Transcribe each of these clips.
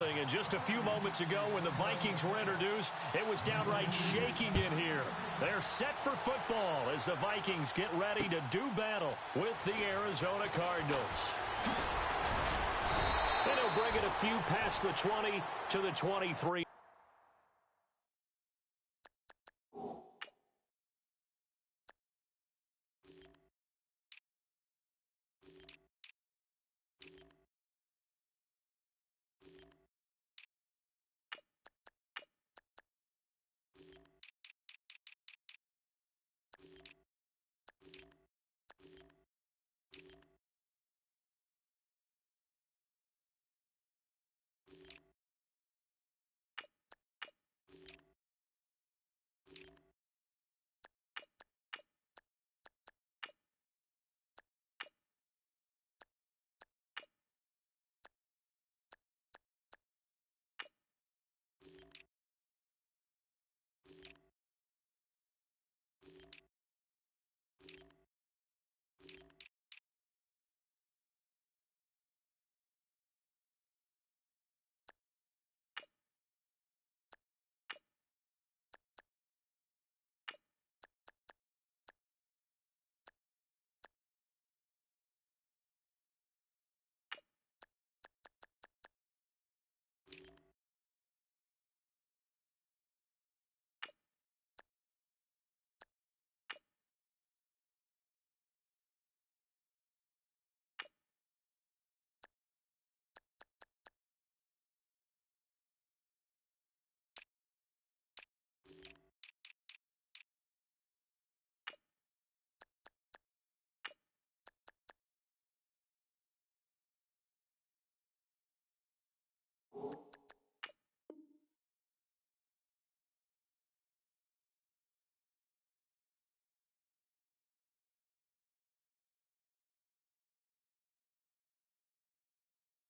And just a few moments ago when the Vikings were introduced, it was downright shaking in here. They're set for football as the Vikings get ready to do battle with the Arizona Cardinals. And he'll bring it a few past the 20 to the 23.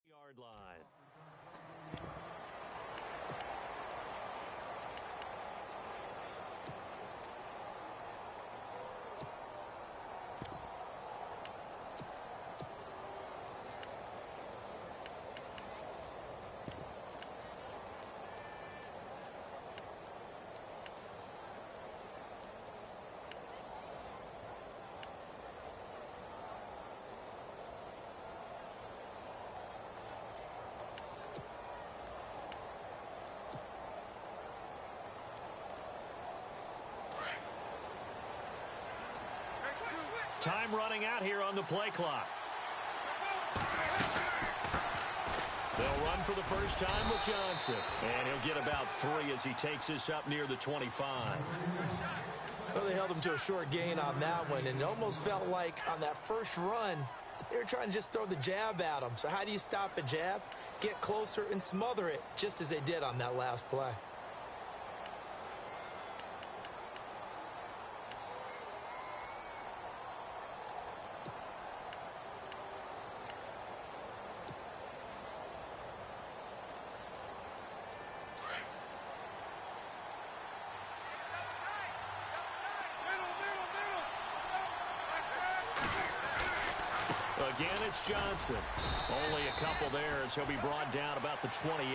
Yard line. Time running out here on the play clock. They'll run for the first time with Johnson. And he'll get about 3 as he takes this up near the 25. Well, they held him to a short gain on that one, and it almost felt like on that first run, they were trying to just throw the jab at him. So how do you stop a jab? Get closer and smother it, just as they did on that last play. Again, it's Johnson. Only a couple there as he'll be brought down about the 28.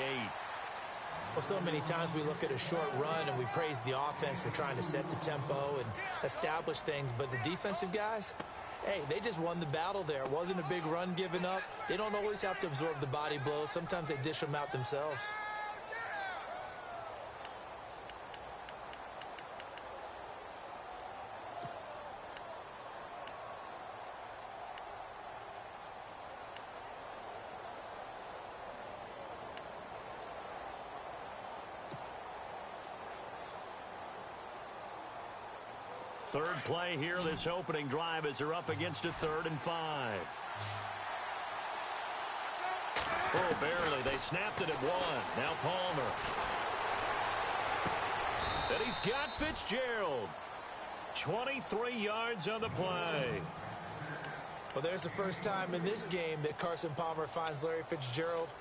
Well, so many times we look at a short run and we praise the offense for trying to set the tempo and establish things, but the defensive guys, hey, they just won the battle there. It wasn't a big run given up. They don't always have to absorb the body blows. Sometimes they dish them out themselves. Third play here, this opening drive, as they're up against a 3rd and 5. Oh, barely. They snapped it at 1. Now Palmer. And he's got Fitzgerald. 23 yards on the play. Well, there's the first time in this game that Carson Palmer finds Larry Fitzgerald.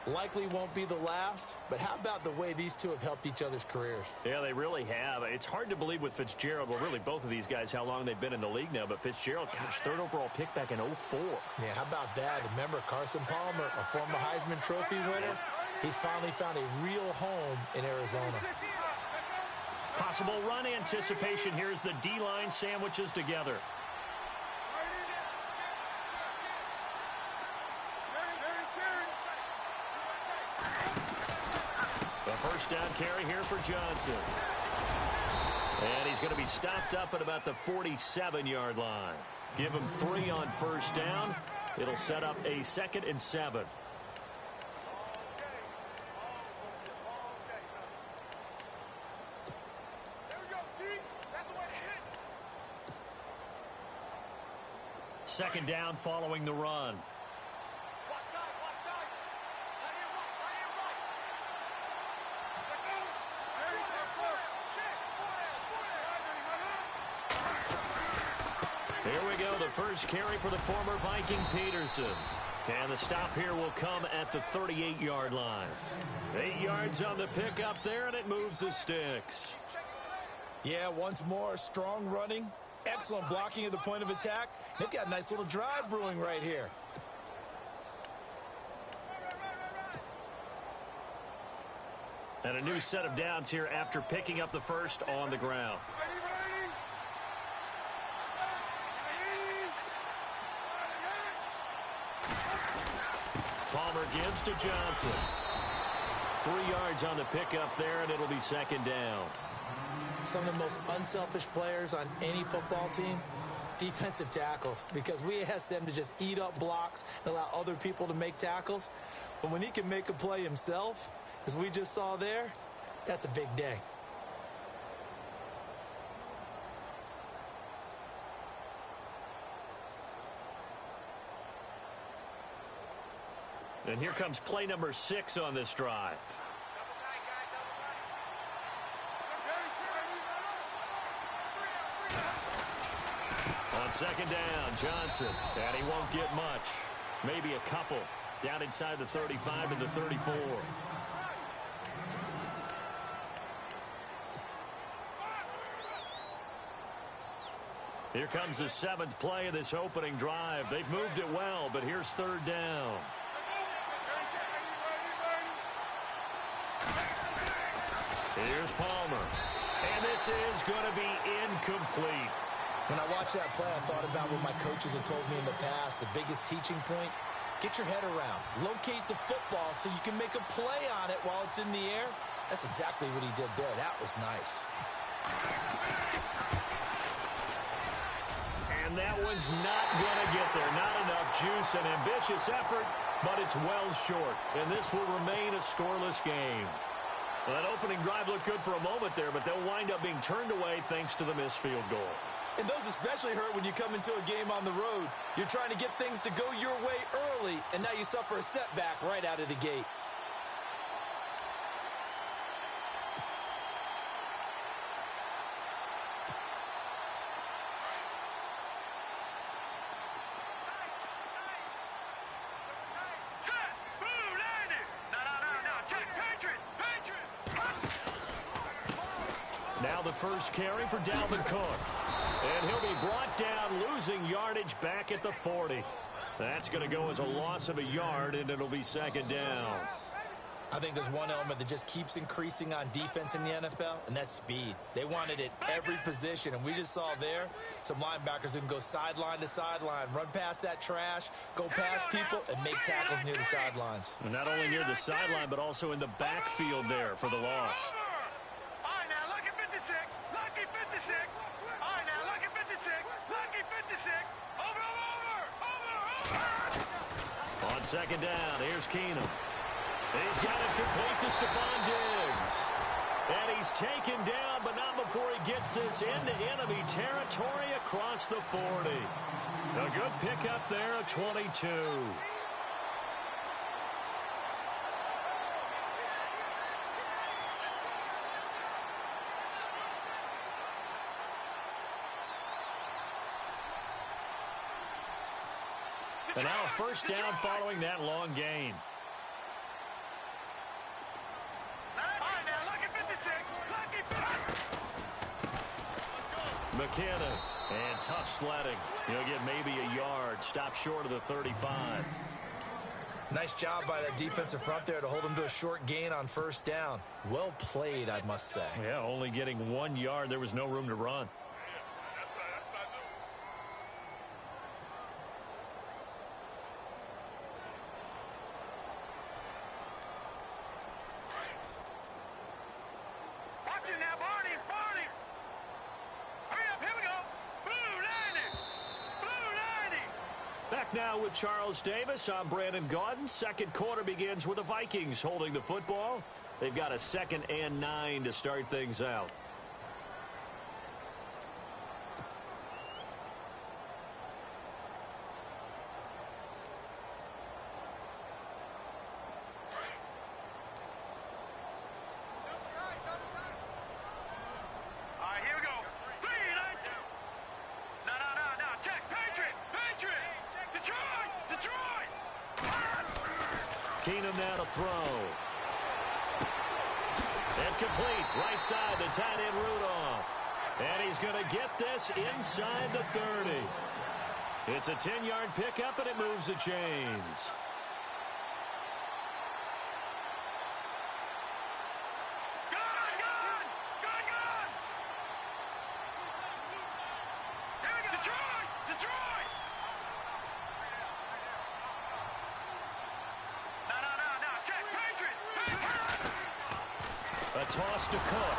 Likely won't be the last, but how about the way these two have helped each other's careers? Yeah, they really have. It's hard to believe with Fitzgerald, well, really both of these guys, how long they've been in the league now, but Fitzgerald, gosh, 3rd overall pick back in 04. Yeah, how about that? Remember Carson Palmer, a former Heisman Trophy winner? He's finally found a real home in Arizona. Possible run anticipation here as the D-line sandwiches together. The first down carry here for Johnson. And he's going to be stopped up at about the 47-yard line. Give him 3 on first down. It'll set up a 2nd and 7. Second down following the run. Here we go, the first carry for the former Viking Peterson. And the stop here will come at the 38-yard line. 8 yards on the pickup there, and it moves the sticks. Yeah, once more, strong running, excellent blocking at the point of attack. They've got a nice little drive brewing right here. And a new set of downs here after picking up the first on the ground. Palmer gives to Johnson. 3 yards on the pickup there, and it'll be second down. Some of the most unselfish players on any football team, defensive tackles, because we ask them to just eat up blocks and allow other people to make tackles. But when he can make a play himself, as we just saw there, that's a big day. And here comes play number 6 on this drive. On second down, Johnson. And he won't get much. Maybe a couple. Down inside the 35 and the 34. Here comes the 7th play of this opening drive. They've moved it well, but here's third down. Here's Palmer. And this is going to be incomplete. When I watched that play, I thought about what my coaches had told me in the past. The biggest teaching point, get your head around. Locate the football so you can make a play on it while it's in the air. That's exactly what he did there. That was nice. And that one's not going to get there. Not enough juice. An ambitious effort, but it's well short. And this will remain a scoreless game. Well, that opening drive looked good for a moment there, but they'll wind up being turned away thanks to the missed field goal. And those especially hurt when you come into a game on the road. You're trying to get things to go your way early, and now you suffer a setback right out of the gate. Now the first carry for Dalvin Cook. And he'll be brought down, losing yardage back at the 40. That's going to go as a loss of a yard, and it'll be second down. I think there's one element that just keeps increasing on defense in the NFL, and that's speed. They want it at every position, and we just saw there some linebackers who can go sideline to sideline, run past that trash, go past people, and make tackles near the sidelines. And not only near the sideline, but also in the backfield there for the loss. On second down, here's Keenum. He's got it complete to Stephon Diggs. And he's taken down, but not before he gets this into enemy territory across the 40. A good pickup there at 22. And now a first down following that long gain. McKinnon, and tough sledding. He'll get maybe a yard, stop short of the 35. Nice job by that defensive front there to hold him to a short gain on first down. Well played, I must say. Yeah, only getting 1 yard. There was no room to run. Now with Charles Davis, I'm Brandon Gaudin. Second quarter begins with the Vikings holding the football. They've got a 2nd and 9 to start things out. Keenum now to throw. And complete. Right side, the tight end Rudolph. And he's going to get this inside the 30. It's a 10-yard pickup, and it moves the chains. A toss to Cook.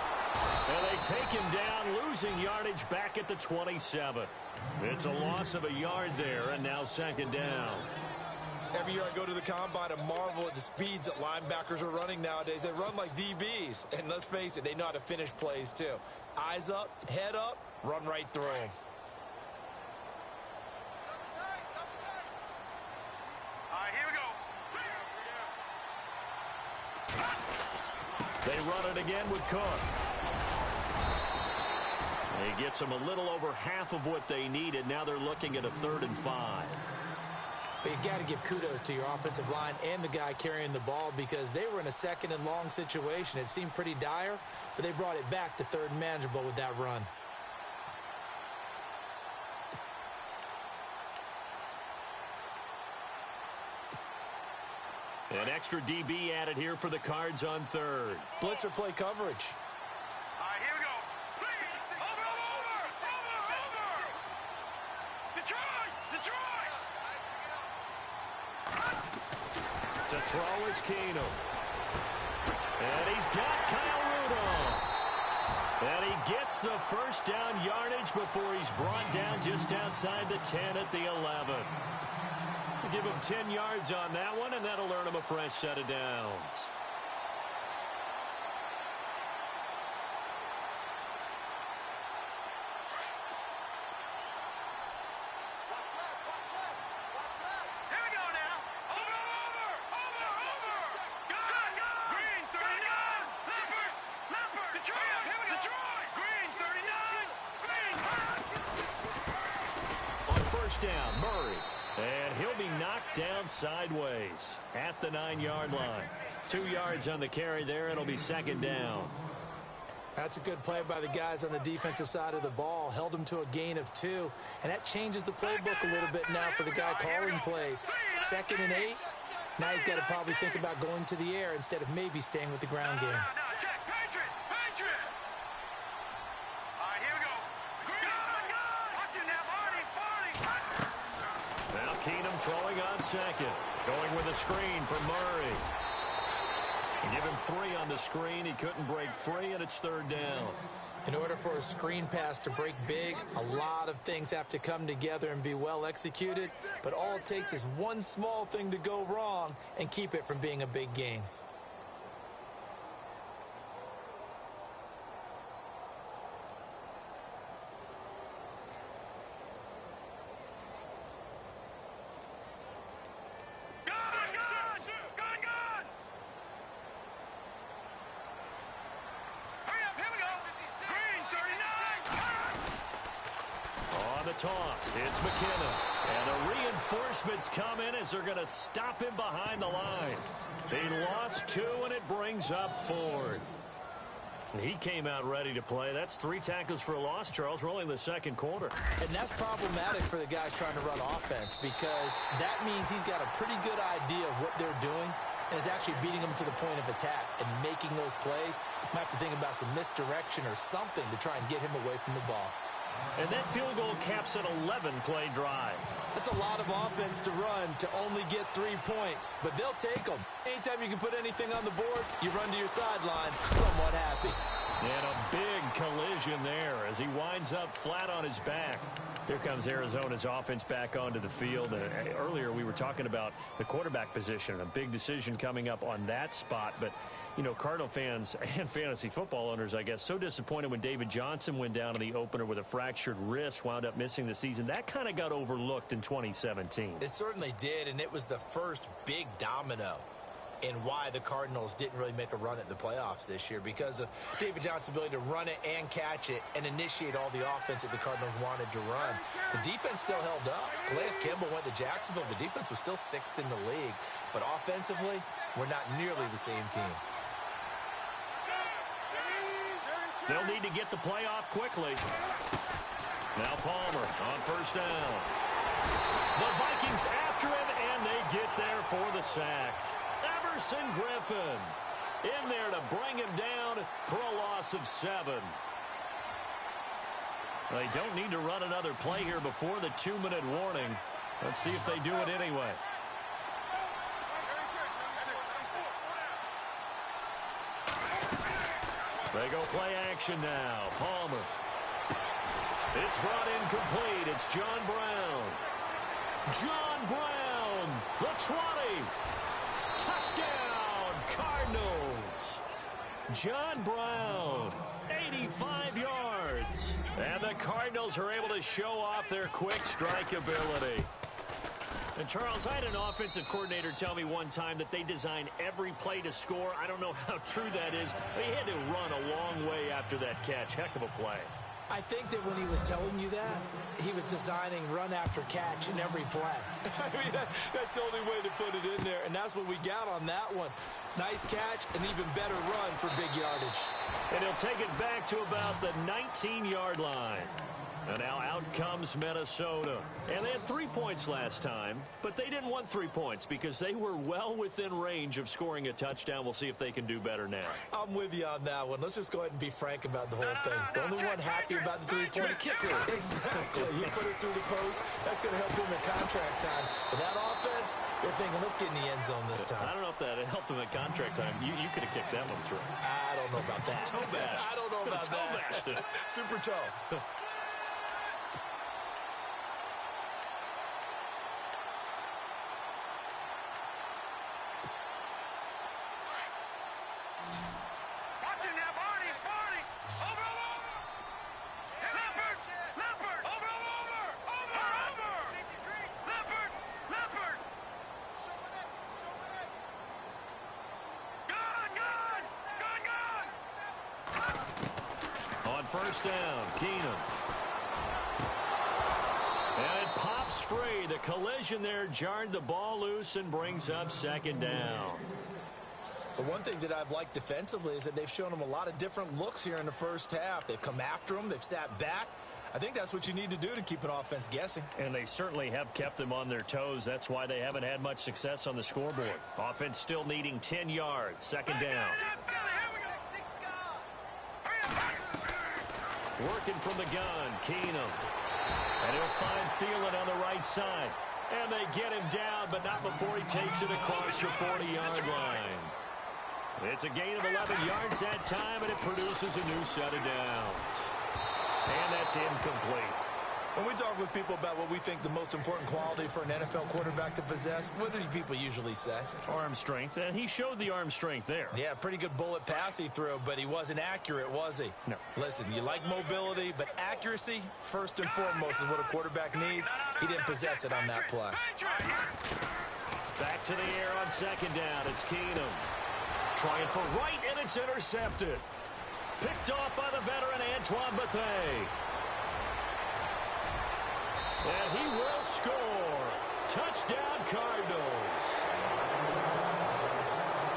And they take him down, losing yardage back at the 27. It's a loss of a yard there, and now 2nd down. Every year I go to the combine and marvel at the speeds that linebackers are running nowadays. They run like DBs. And let's face it, they know how to finish plays too. Eyes up, head up, run right through them. They run it again with Cook. He gets them a little over half of what they needed. Now they're looking at a 3rd and 5. But you got to give kudos to your offensive line and the guy carrying the ball because they were in a 2nd and long situation. It seemed pretty dire, but they brought it back to 3rd and manageable with that run. An extra DB added here for the Cards on 3rd. Blitzer play coverage. Here we go. Over. Detroit. To throw is Keenum. And he's got Kyle Rudolph. And he gets the first down yardage before he's brought down just outside the 10 at the 11. Give him 10 yards on that one, and that'll earn him a fresh set of downs. Here we go now. Over. Green 39. Leopard. Detroit. Here we go. Detroit. Green 39. On first down, Murray. And he'll be knocked down sideways at the 9-yard line. 2 yards on the carry there. It'll be 2nd down. That's a good play by the guys on the defensive side of the ball. Held them to a gain of 2. And that changes the playbook a little bit now for the guy calling plays. 2nd and 8. Now he's got to probably think about going to the air instead of maybe staying with the ground game. Check. Patriot. Here we go. Watching now, Marty. Now Keenum throwing on 2nd. Going with a screen for Murray. Give him 3 on the screen. He couldn't break free, and it's 3rd down. In order for a screen pass to break big, a lot of things have to come together and be well executed. But all it takes is one small thing to go wrong and keep it from being a big gain. Toss. It's McKinnon. And the reinforcements come in as they're going to stop him behind the line. They lost 2, and it brings up 4th. He came out ready to play. That's 3 tackles for a loss, Charles. We're only in the second quarter. And that's problematic for the guys trying to run offense because that means he's got a pretty good idea of what they're doing and is actually beating them to the point of attack and making those plays. Might have to think about some misdirection or something to try and get him away from the ball. And that field goal caps an 11-play drive. That's a lot of offense to run to only get 3 points, but they'll take them. Anytime you can put anything on the board, you run to your sideline somewhat happy. And a big collision there as he winds up flat on his back. Here comes Arizona's offense back onto the field. Earlier we were talking about the quarterback position, a big decision coming up on that spot. But, you know, Cardinal fans and fantasy football owners, I guess, so disappointed when David Johnson went down in the opener with a fractured wrist, wound up missing the season. That kind of got overlooked in 2017. It certainly did, and it was the first big domino in why the Cardinals didn't really make a run at the playoffs this year, because of David Johnson's ability to run it and catch it and initiate all the offense that the Cardinals wanted to run. The defense still held up. Calais Campbell went to Jacksonville. The defense was still 6th in the league. But offensively, we're not nearly the same team. They'll need to get the play off quickly. Now Palmer on first down. The Vikings after him, and they get there for the sack. Everson Griffin in there to bring him down for a loss of 7. They don't need to run another play here before the 2-minute warning. Let's see if they do it anyway. They go play action now. Palmer. It's brought in complete. It's John Brown. John Brown, the 20. Touchdown, Cardinals. John Brown, 85 yards. And the Cardinals are able to show off their quick strike ability. And, Charles, I had an offensive coordinator tell me one time that they design every play to score. I don't know how true that is. He had to run a long way after that catch. Heck of a play. I think that when he was telling you that, he was designing run after catch in every play. I mean, that's the only way to put it in there, and that's what we got on that one. Nice catch, an even better run for big yardage. And he'll take it back to about the 19-yard line. And now out comes Minnesota. And they had 3 points last time, but they didn't want 3 points because they were well within range of scoring a touchdown. We'll see if they can do better now. I'm with you on that one. Let's just go ahead and be frank about the whole thing. The only one happy about the three-point kicker. Exactly. He put it through the post. That's going to help him in contract time. But that offense, they're thinking, let's get in the end zone this time. I don't know if that helped him at contract time. You could have kicked that one through. I don't know about that. Toe bash. I don't know about that. Super toe. First down, Keenum. And it pops free. The collision there jarred the ball loose and brings up second down. The one thing that I've liked defensively is that they've shown them a lot of different looks here in the first half. They've come after them. They've sat back. I think that's what you need to do to keep an offense guessing. And they certainly have kept them on their toes. That's why they haven't had much success on the scoreboard. Offense still needing 10 yards. Second down. Working from the gun, Keenum. And he'll find Thielen on the right side. And they get him down, but not before he takes it across the 40-yard line. It's a gain of 11 yards that time, and it produces a new set of downs. And that's incomplete. When we talk with people about what we think the most important quality for an NFL quarterback to possess, what do people usually say? Arm strength, and he showed the arm strength there. Yeah, pretty good bullet pass he threw, but he wasn't accurate, was he? No. Listen, you like mobility, but accuracy, first and foremost, is what a quarterback needs. He didn't possess it on that play. Back to the air on second down. It's Keenum. Trying for right, and it's intercepted. Picked off by the veteran Antoine Bethea. And he will score. Touchdown, Cardinals.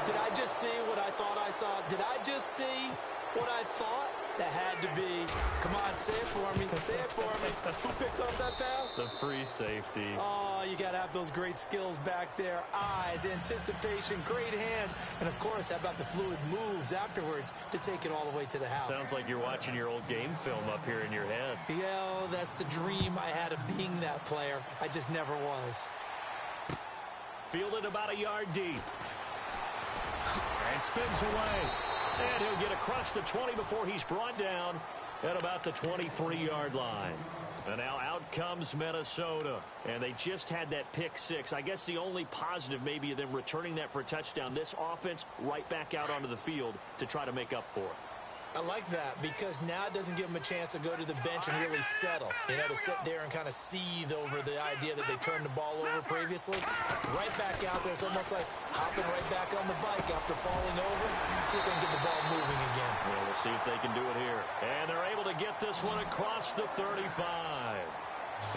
Did I just see what I thought I saw? Did I just see What I thought, that had to be, come on, say it for me, say it for me. Who picked up that pass? The free safety. Oh, you got to have those great skills back there. Eyes, anticipation, great hands, and, of course, how about the fluid moves afterwards to take it all the way to the house. Sounds like you're watching your old game film up here in your head. Yeah, oh, that's the dream I had of being that player. I just never was. Fielded about a yard deep. And spins away. And he'll get across the 20 before he's brought down at about the 23-yard line. And now out comes Minnesota. And they just had that pick six. I guess the only positive maybe of them returning that for a touchdown. This offense right back out onto the field to try to make up for it. I like that because now it doesn't give them a chance to go to the bench and really settle. You know, to sit there and kind of seethe over the idea that they turned the ball over previously. Right back out there. It's almost like hopping right back on the bike after falling over. See if they can get the ball moving again. Well, we'll see if they can do it here. And they're able to get this one across the 35.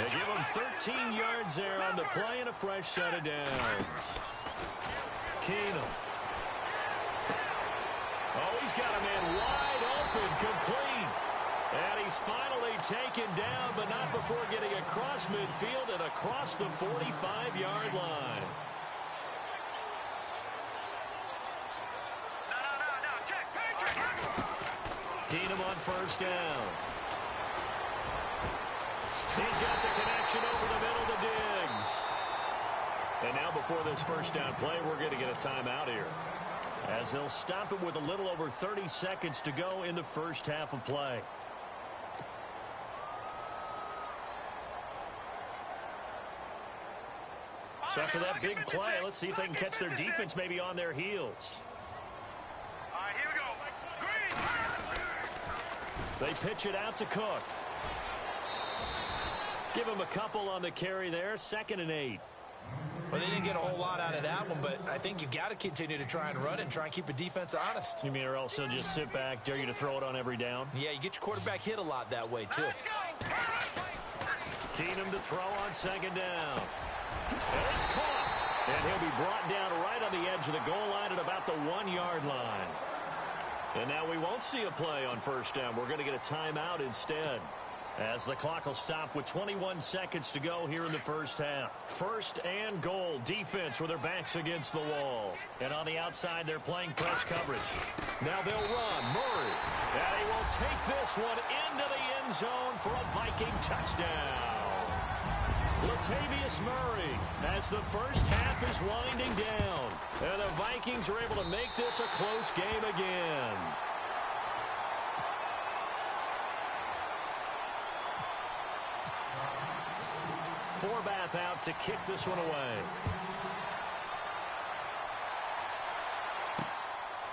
They give them 13 yards there on the play and a fresh set of downs. Keenum. Oh, he's got a man wide open, complete. And he's finally taken down, but not before getting across midfield and across the 45-yard line. No, check. Keenum on first down. He's got the connection over the middle to Diggs. And now before this first down play, we're going to get a timeout here, as they'll stop it with a little over 30 seconds to go in the first half of play. So after that big play, let's see if they can catch their defense maybe on their heels. All right, here we go. Green. They pitch it out to Cook. Give him a couple on the carry there, 2nd and 8. Well, they didn't get a whole lot out of that one, but I think you've got to continue to try and run and try and keep the defense honest. You mean or else they'll just sit back, dare you to throw it on every down? Yeah, you get your quarterback hit a lot that way, too. Let's go. Keenum to throw on 2nd down. And it's caught. And he'll be brought down right on the edge of the goal line at about the 1-yard line. And now we won't see a play on first down. We're going to get a timeout instead, as the clock will stop with 21 seconds to go here in the first half. 1st and goal. Defense with their backs against the wall. And on the outside, they're playing press coverage. Now they'll run. Murray. And he will take this one into the end zone for a Viking touchdown. Latavius Murray, as the first half is winding down. And the Vikings are able to make this a close game again. Forbath out to kick this one away.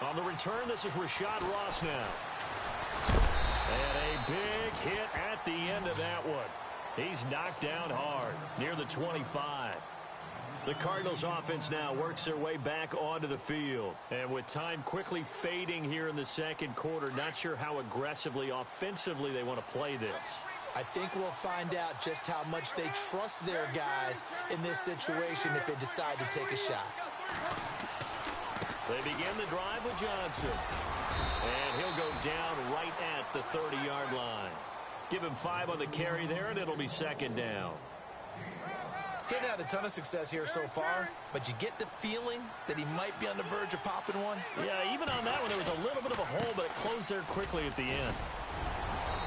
On the return, this is Rashad Ross now. And a big hit at the end of that one. He's knocked down hard near the 25. The Cardinals offense now works their way back onto the field. And with time quickly fading here in the second quarter, not sure how aggressively, offensively they want to play this. I think we'll find out just how much they trust their guys in this situation if they decide to take a shot. They begin the drive with Johnson. And he'll go down right at the 30-yard line. Give him 5 on the carry there, and it'll be 2nd down. Getting had a ton of success here so far, but you get the feeling that he might be on the verge of popping one. Yeah, even on that one, there was a little bit of a hole, but it closed there quickly at the end.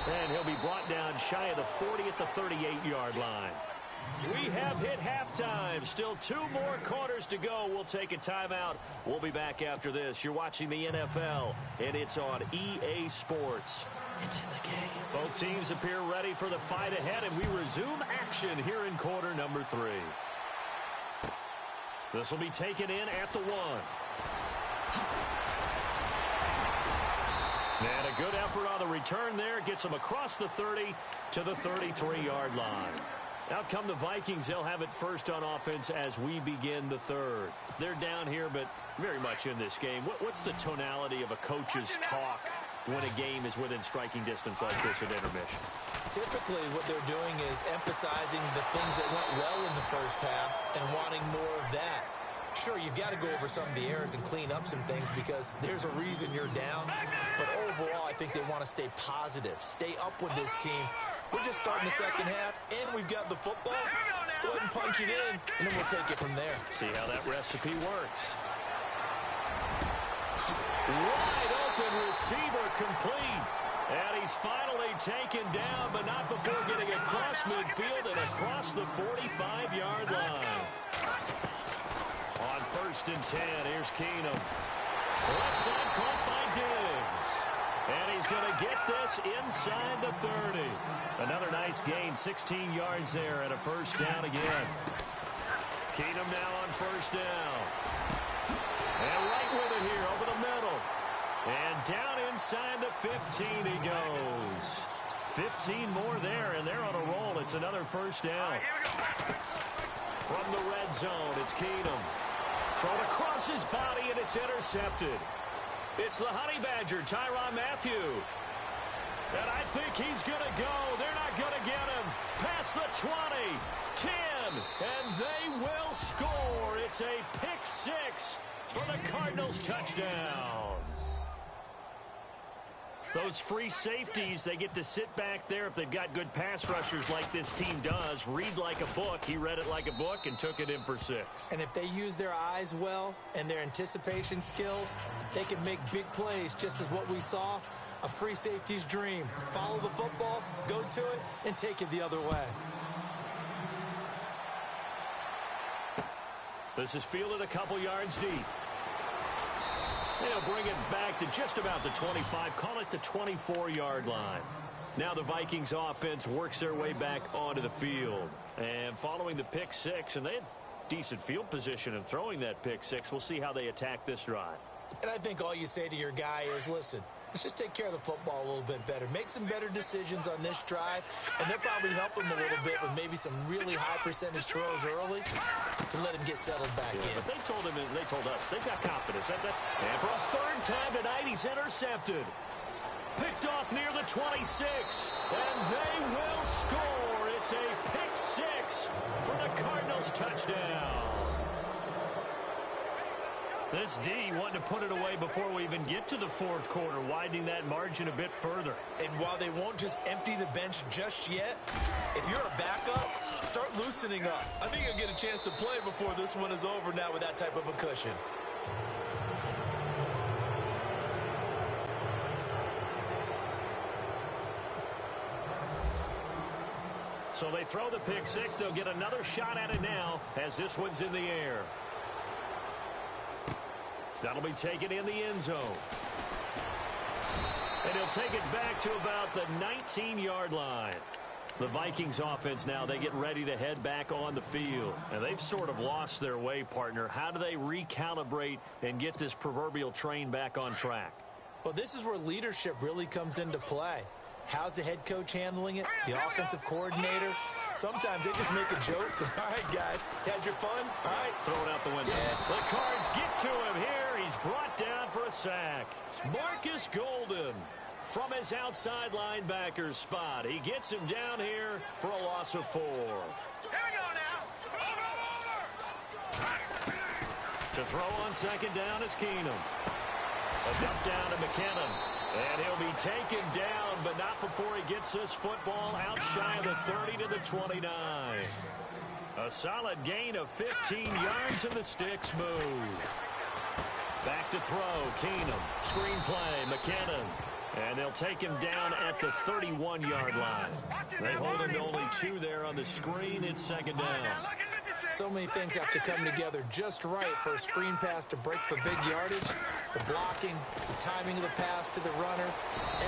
And he'll be brought down shy of the 40 at the 38-yard line. We have hit halftime. Still 2 more quarters to go. We'll take a timeout. We'll be back after this. You're watching the NFL, and it's on EA Sports. It's in the game. Both teams appear ready for the fight ahead, and we resume action here in quarter number 3. This will be taken in at the 1. And a good effort on the return there. Gets them across the 30 to the 33-yard line. Out come the Vikings. They'll have it first on offense as we begin the 3rd. They're down here, but very much in this game. What's the tonality of a coach's talk when a game is within striking distance like this at intermission? Typically, what they're doing is emphasizing the things that went well in the first half and wanting more of that. Sure, you've got to go over some of the errors and clean up some things because there's a reason you're down. But overall, I think they want to stay positive, stay up with this team. We're just starting the second half, and we've got the football. Let's go ahead and punch it in, and then we'll take it from there. See how that recipe works. Wide open receiver complete. And he's finally taken down, but not before getting across midfield and across the 45-yard line. On 1st and 10, here's Keenum. Left side caught by Diggs. And he's going to get this inside the 30. Another nice gain, 16 yards there and a 1st down again. Keenum now on 1st down. And right with it here over the middle. And down inside the 15 he goes. 15 more there, and they're on a roll. It's another 1st down. From the red zone, it's Keenum. Thrown across his body, and it's intercepted. It's the Honey Badger, Tyrann Mathieu. And I think he's going to go. They're not going to get him. Past the 20, 10, and they will score. It's a pick 6 for the Cardinals touchdown. Those free safeties, they get to sit back there if they've got good pass rushers like this team does. Read like a book. He read it like a book and took it in for 6. And if they use their eyes well and their anticipation skills, they can make big plays, just as what we saw. A free safety's dream. Follow the football, go to it, and take it the other way. This is fielded a couple yards deep. They'll bring it back to just about the 25, call it the 24-yard line. Now the Vikings offense works their way back onto the field. And following the pick 6, and they had decent field position in throwing that pick 6. We'll see how they attack this drive. And I think all you say to your guy is, listen, let's just take care of the football a little bit better. Make some better decisions on this drive, and they'll probably help him a little bit with maybe some really high percentage throws early to let him get settled back in. But they told him, and they told us, they've got confidence. And for a 3rd time tonight, he's intercepted. Picked off near the 26, and they will score. It's a pick 6 for the Cardinals touchdown. This D wanting to put it away before we even get to the 4th quarter, widening that margin a bit further. And while they won't just empty the bench just yet, if you're a backup, start loosening up. I think you'll get a chance to play before this one is over now with that type of a cushion. So they throw the pick 6. They'll get another shot at it now as this one's in the air. That'll be taken in the end zone. And he'll take it back to about the 19-yard line. The Vikings offense now, they get ready to head back on the field. And they've sort of lost their way, partner. How do they recalibrate and get this proverbial train back on track? Well, this is where leadership really comes into play. How's the head coach handling it? The offensive coordinator? Sometimes they just make a joke. All right, guys, had your fun? All right. Throw it out the window. Yeah. The Cards get to him here. He's brought down for a sack. Marcus Golden from his outside linebacker spot. He gets him down here for a loss of 4. Here we go now. Over. To throw on 2nd down is Keenum. A dump down to McKinnon. And he'll be taken down, but not before he gets this football out shy of the 30 to the 29. A solid gain of 15 yards, and the sticks move. Back to throw, Keenum. Screen play, McKinnon. And they'll take him down at the 31-yard line. They hold him to only 2 there on the screen. It's 2nd down. So many things have to come together just right for a screen pass to break for big yardage. The blocking, the timing of the pass to the runner,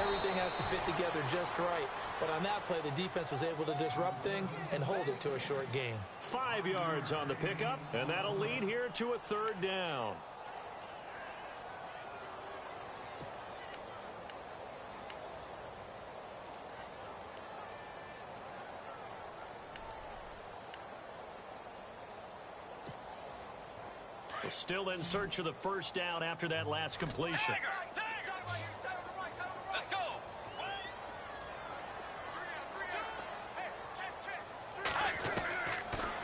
everything has to fit together just right. But on that play, the defense was able to disrupt things and hold it to a short gain. 5 yards on the pickup, and that'll lead here to a 3rd down. Still in search of the 1st down after that last completion. Let's go.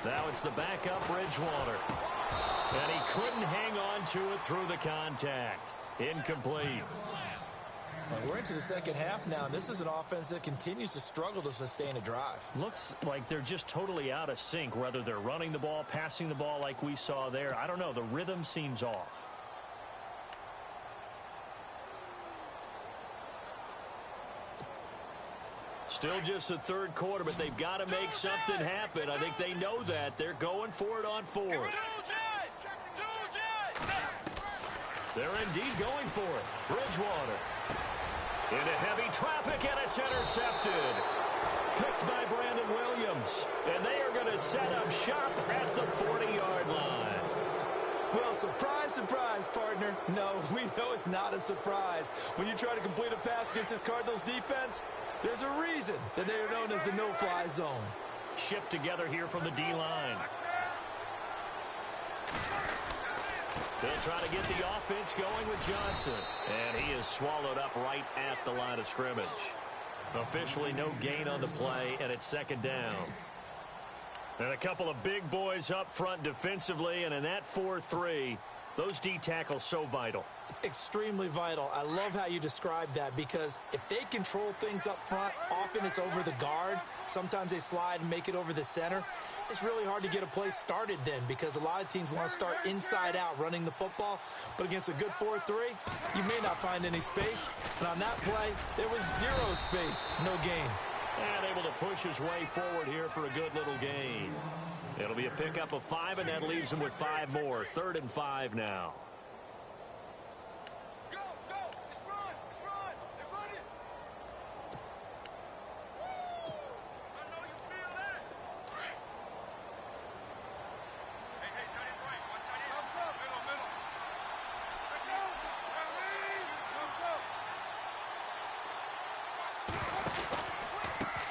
Now it's the backup Bridgewater. And he couldn't hang on to it through the contact. Incomplete. And we're into the second half now, and this is an offense that continues to struggle to sustain a drive. Looks like they're just totally out of sync, whether they're running the ball, passing the ball like we saw there. I don't know. The rhythm seems off. Still just the third quarter, but they've got to make something happen. I think they know that. They're going for it on fourth. They're indeed going for it. Bridgewater. Into heavy traffic, and it's intercepted. Picked by Brandon Williams. And they are going to set up shop at the 40-yard line. Well, surprise, surprise, partner. No, we know it's not a surprise. When you try to complete a pass against this Cardinals defense, there's a reason that they are known as the no-fly zone. Shift together here from the D-line. They'll try to get the offense going with Johnson. And he is swallowed up right at the line of scrimmage. Officially no gain on the play, and it's second down. And a couple of big boys up front defensively, and in that 4-3, those D tackles so vital. Extremely vital. I love how you describe that, because if they control things up front, often it's over the guard. Sometimes they slide and make it over the center. It's really hard to get a play started then, because a lot of teams want to start inside out running the football. But against a good 4-3, you may not find any space. And on that play, there was zero space, no gain. And able to push his way forward here for a good little gain. It'll be a pickup of 5, and that leaves him with 5 more. 3rd and 5 now. Go, go, let's run, they're running. I know you feel that. Hey, tight end right, one tight end. Middle. Let's go,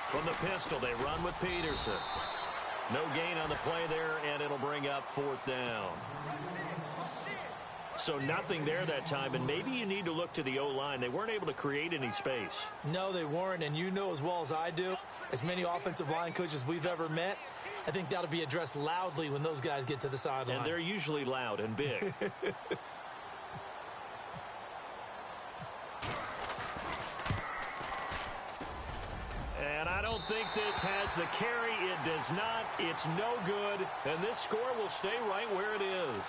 From the pistol, they run with Peterson. No gain on the play there, and it'll bring up 4th down. So nothing there that time, and maybe you need to look to the O-line. They weren't able to create any space. No, they weren't, and you know as well as I do, as many offensive line coaches we've ever met, I think that'll be addressed loudly when those guys get to the sideline. And they're usually loud and big. And I don't think this has the carry. It does not. It's no good. And this score will stay right where it is.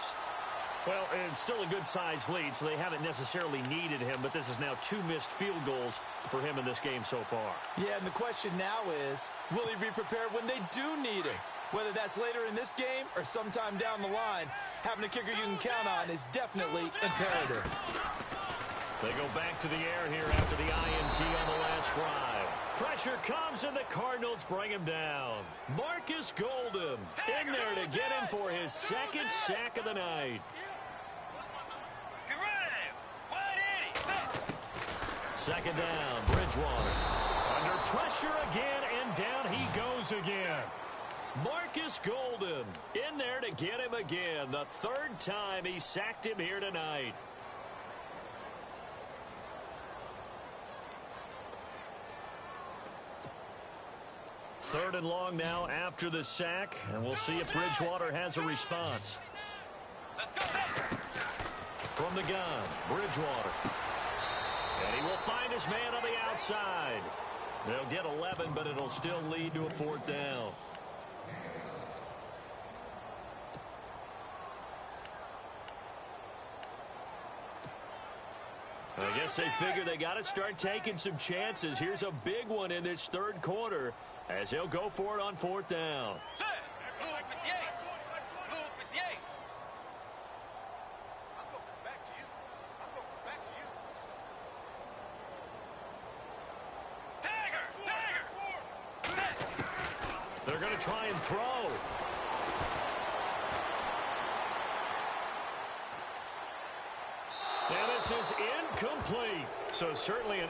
Well, it's still a good-sized lead, so they haven't necessarily needed him, but this is now 2 missed field goals for him in this game so far. Yeah, and the question now is, will he be prepared when they do need him? Whether that's later in this game or sometime down the line, having a kicker you can count on is definitely imperative. They go back to the air here after the INT on the last drive. Pressure comes, and the Cardinals bring him down. Marcus Golden in there to get him for his 2nd sack of the night. Get right at him. 2nd down, Bridgewater. Under pressure again, and down he goes again. Marcus Golden in there to get him again. The 3rd time he sacked him here tonight. Third and long now after the sack, and we'll see if Bridgewater has a response. Let's go. From the gun, Bridgewater. And he will find his man on the outside. They'll get 11, but it'll still lead to a 4th down. I guess they figure they got to start taking some chances. Here's a big one in this 3rd quarter as he'll go for it on 4th down. Set. Blue 58. Blue 58. I'm going back to you. Dagger. Set. They're going to try and throw. And this is incomplete. So certainly an